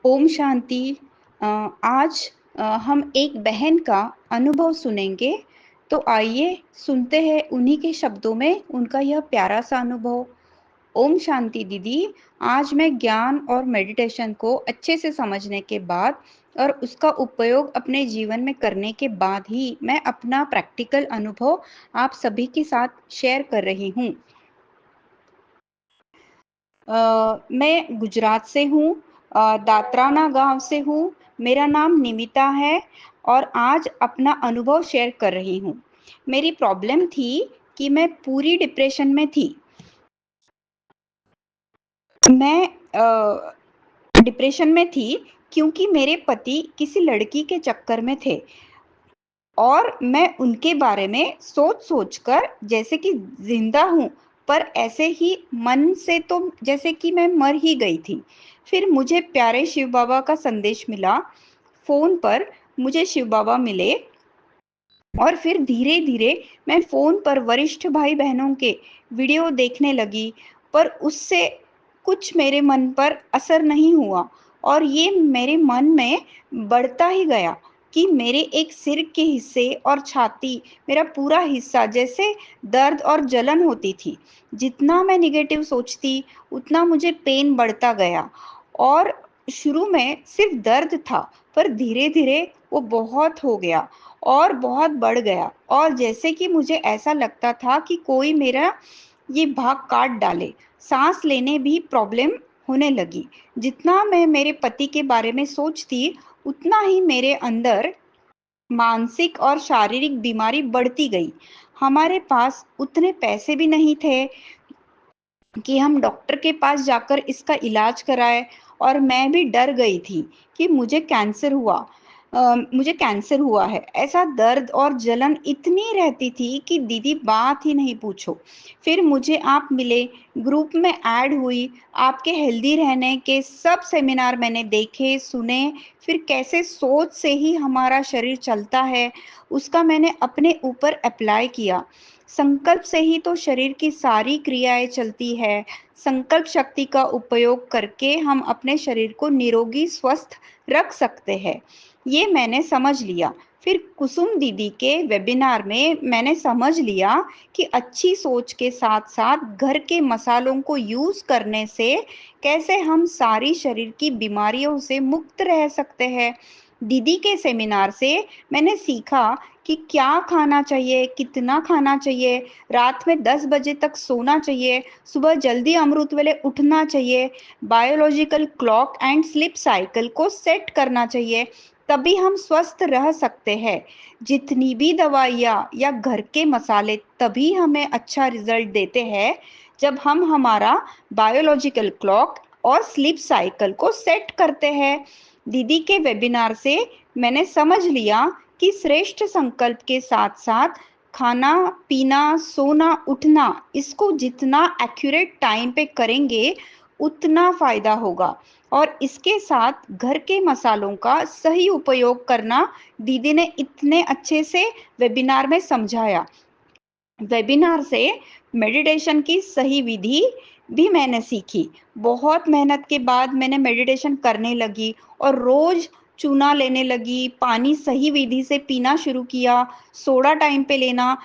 ओम शांति। आज हम एक बहन का अनुभव सुनेंगे। तो आइए सुनते हैं उन्हीं के शब्दों में उनका यह प्यारा सा अनुभव। ओम शांति दीदी। आज मैं ज्ञान और मेडिटेशन को अच्छे से समझने के बाद और उसका उपयोग अपने जीवन में करने के बाद ही मैं अपना प्रैक्टिकल अनुभव आप सभी के साथ शेयर कर रही हूँ। मैं गुजरात से हूँ, दात्राना गांव से हूँ। मेरा नाम निमिता है और आज अपना अनुभव शेयर कर रही हूँ। मेरी प्रॉब्लम थी कि मैं पूरी डिप्रेशन में थी। मैं डिप्रेशन में थी क्योंकि मेरे पति किसी लड़की के चक्कर में थे और मैं उनके बारे में सोच कर जैसे कि जिंदा हूँ, पर ऐसे ही मन से तो जैसे कि मैं मर ही गई थी। फिर मुझे प्यारे शिव बाबा का संदेश मिला। फोन पर मुझे शिव बाबा मिले और फिर धीरे धीरे मैं फोन पर वरिष्ठ भाई बहनों के वीडियो देखने लगी, पर उससे कुछ मेरे मन पर असर नहीं हुआ और ये मेरे मन में बढ़ता ही गया कि मेरे एक सिर के हिस्से और छाती, मेरा पूरा हिस्सा जैसे दर्द और जलन होती थी। जितना मैं निगेटिव सोचती उतना मुझे पेन बढ़ता गया और शुरू में सिर्फ दर्द था, पर धीरे धीरे वो बहुत हो गया और बहुत बढ़ गया और जैसे कि मुझे ऐसा लगता था कि कोई मेरा ये भाग काट डाले। सांस लेने भी प्रॉब्लम होने लगी। जितना मैं मेरे पति के बारे में सोचती उतना ही मेरे अंदर मानसिक और शारीरिक बीमारी बढ़ती गई। हमारे पास उतने पैसे भी नहीं थे कि हम डॉक्टर के पास जाकर इसका इलाज कराए और मैं भी डर गई थी कि मुझे कैंसर हुआ है। ऐसा दर्द और जलन इतनी रहती थी कि दीदी बात ही नहीं पूछो। फिर मुझे आप मिले, ग्रुप में ऐड हुई। आपके हेल्दी रहने के सब सेमिनार मैंने देखे सुने। फिर कैसे सोच से ही हमारा शरीर चलता है उसका मैंने अपने ऊपर अप्लाई किया। संकल्प से ही तो शरीर की सारी क्रियाएं चलती है। संकल्प शक्ति का उपयोग करके हम अपने शरीर को निरोगी स्वस्थ रख सकते हैं। ये मैंने समझ लिया। फिर कुसुम दीदी के वेबिनार में मैंने समझ लिया कि अच्छी सोच के साथ साथ घर के मसालों को यूज करने से कैसे हम सारी शरीर की बीमारियों से मुक्त रह सकते हैं। दीदी के सेमिनार से मैंने सीखा कि क्या खाना चाहिए, कितना खाना चाहिए, रात में 10 बजे तक सोना चाहिए, सुबह जल्दी अमृत वेले उठना चाहिए, biological clock and sleep cycle को सेट करना चाहिए, तभी हम स्वस्थ रह सकते हैं। जितनी भी दवाइयाँ या घर के मसाले तभी हमें अच्छा रिजल्ट देते हैं जब हम हमारा बायोलॉजिकल क्लॉक और स्लीप साइकिल को सेट करते हैं। दीदी के वेबिनार से मैंने समझ लिया कि श्रेष्ठ संकल्प के साथ साथ खाना पीना सोना उठना इसको जितना एक्यूरेट टाइम पे करेंगे उतना फायदा होगा और इसके साथ घर के मसालों का सही उपयोग करना दीदी ने इतने अच्छे से वेबिनार में समझाया। वेबिनार से मेडिटेशन की सही विधि भी मैंने सीखी। बहुत मेहनत के बाद मैंने मेडिटेशन करने लगी और रोज चूना लेने लगी, पानी सही विधि से पीना शुरू किया, सोडा टाइम पे लेना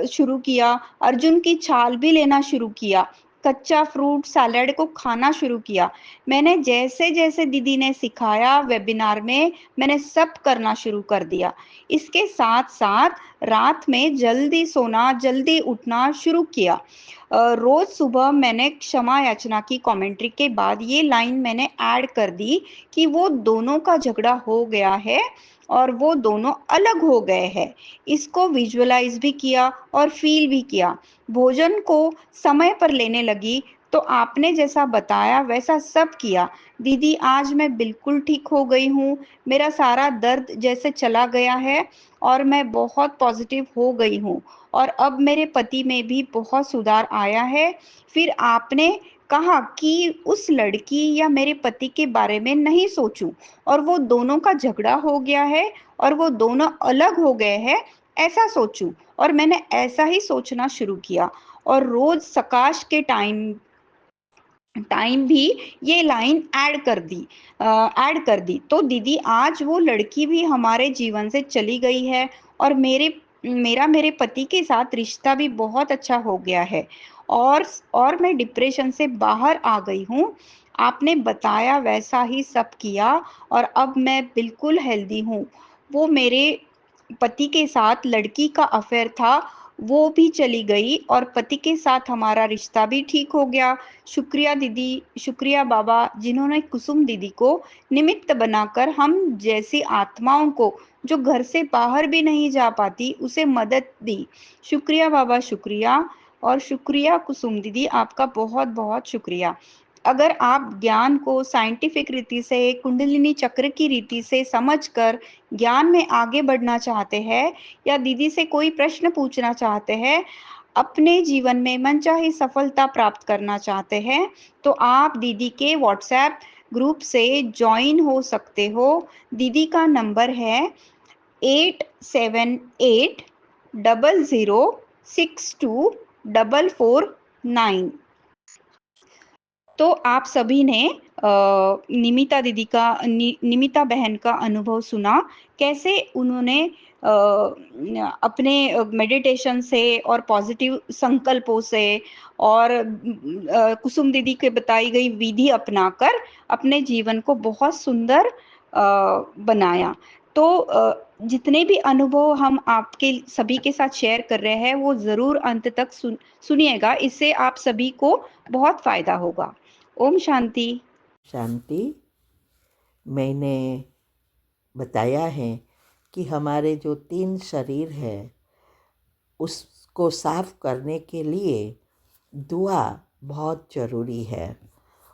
शुरू किया, अर्जुन की छाल भी लेना शुरू किया, कच्चा फ्रूट सैलेड को खाना शुरू किया। मैंने जैसे जैसे दीदी ने सिखाया वेबिनार में मैंने सब करना शुरू कर दिया। इसके साथ साथ रात में जल्दी सोना जल्दी उठना शुरू किया। रोज सुबह मैंने क्षमा याचना की कमेंट्री के बाद ये लाइन मैंने ऐड कर दी कि वो दोनों का झगड़ा हो गया है और वो दोनों अलग हो गए हैं। इसको विजुअलाइज भी किया और फील भी किया। भोजन को समय पर लेने लगी तो आपने जैसा बताया वैसा सब किया। दीदी आज मैं बिल्कुल ठीक हो गई हूँ। मेरा सारा दर्द जैसे चला गया है और मैं बहुत पॉजिटिव हो गई हूँ और अब मेरे पति में भी बहुत सुधार आया है। फिर आपने कहा कि उस लड़की या मेरे पति के बारे में नहीं सोचूं और वो दोनों का झगड़ा हो गया है और वो दोनों अलग हो गए हैं, ऐसा सोचूं। और मैंने ऐसा ही सोचना शुरू किया और रोज सकाश के टाइम टाइम भी ये लाइन ऐड कर दी। तो दीदी आज वो लड़की भी हमारे जीवन से चली गई है और मेरे पति के साथ रिश्ता भी बहुत अच्छा हो गया है और और मैं डिप्रेशन से बाहर आ गई हूँ। आपने बताया वैसा ही सब किया और अब मैं बिल्कुल हेल्दी हूँ। वो मेरे पति के साथ लड़की का अफेयर था, वो भी चली गई और पति के साथ हमारा रिश्ता भी ठीक हो गया। शुक्रिया दीदी, शुक्रिया बाबा, जिन्होंने कुसुम दीदी को निमित्त बनाकर हम जैसी आत्माओं को जो घर से बाहर भी नहीं जा पाती उसे मदद दी। शुक्रिया बाबा, शुक्रिया। और शुक्रिया कुसुम दीदी, आपका बहुत बहुत शुक्रिया। अगर आप ज्ञान को साइंटिफिक रीति से, कुंडलिनी चक्र की रीति से समझकर ज्ञान में आगे बढ़ना चाहते हैं या दीदी से कोई प्रश्न पूछना चाहते हैं, अपने जीवन में मनचाही सफलता प्राप्त करना चाहते हैं, तो आप दीदी के व्हाट्सएप ग्रुप से ज्वाइन हो सकते हो। दीदी का नंबर है 8780062449। तो आप सभी ने निमिता बहन का अनुभव सुना, कैसे उन्होंने अपने मेडिटेशन से और पॉजिटिव संकल्पों से और कुसुम दीदी के बताई गई विधि अपनाकर अपने जीवन को बहुत सुंदर बनाया। तो जितने भी अनुभव हम आपके सभी के साथ शेयर कर रहे हैं वो ज़रूर अंत तक सुनिएगा, इससे आप सभी को बहुत फायदा होगा। ओम शांति। शांति। मैंने बताया है कि हमारे जो 3 शरीर है उसको साफ करने के लिए दुआ बहुत ज़रूरी है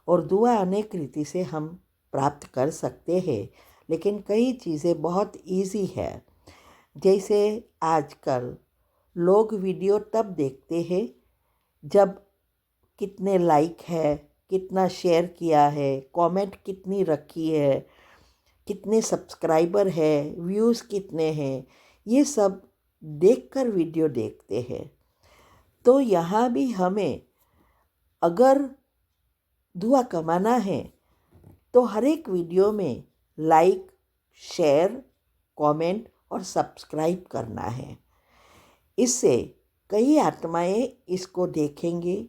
और दुआ अनेक रीति से हम प्राप्त कर सकते हैं, लेकिन कई चीज़ें बहुत इजी है। जैसे आजकल लोग वीडियो तब देखते हैं जब कितने लाइक है, कितना शेयर किया है, कमेंट कितनी रखी है, कितने सब्सक्राइबर है, व्यूज़ कितने हैं, ये सब देखकर वीडियो देखते हैं। तो यहाँ भी हमें अगर दुआ कमाना है तो हर एक वीडियो में लाइक, शेयर, कमेंट और सब्सक्राइब करना है। इससे कई आत्माएं इसको देखेंगे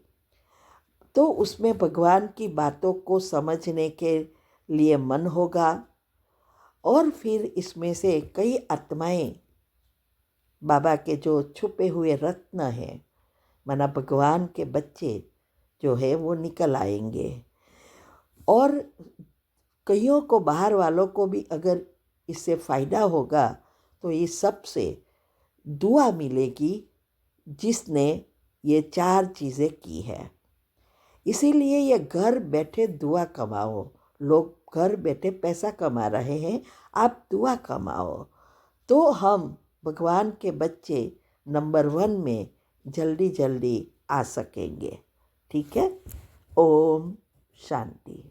तो उसमें भगवान की बातों को समझने के लिए मन होगा और फिर इसमें से कई आत्माएं बाबा के जो छुपे हुए रत्न हैं, माना भगवान के बच्चे जो है वो निकल आएंगे। और कईयों को, बाहर वालों को भी अगर इससे फ़ायदा होगा तो ये सबसे दुआ मिलेगी जिसने ये 4 चीज़ें की है। इसीलिए ये घर बैठे दुआ कमाओ। लोग घर बैठे पैसा कमा रहे हैं, आप दुआ कमाओ तो हम भगवान के बच्चे नंबर 1 में जल्दी जल्दी आ सकेंगे। ठीक है। ओम शांति।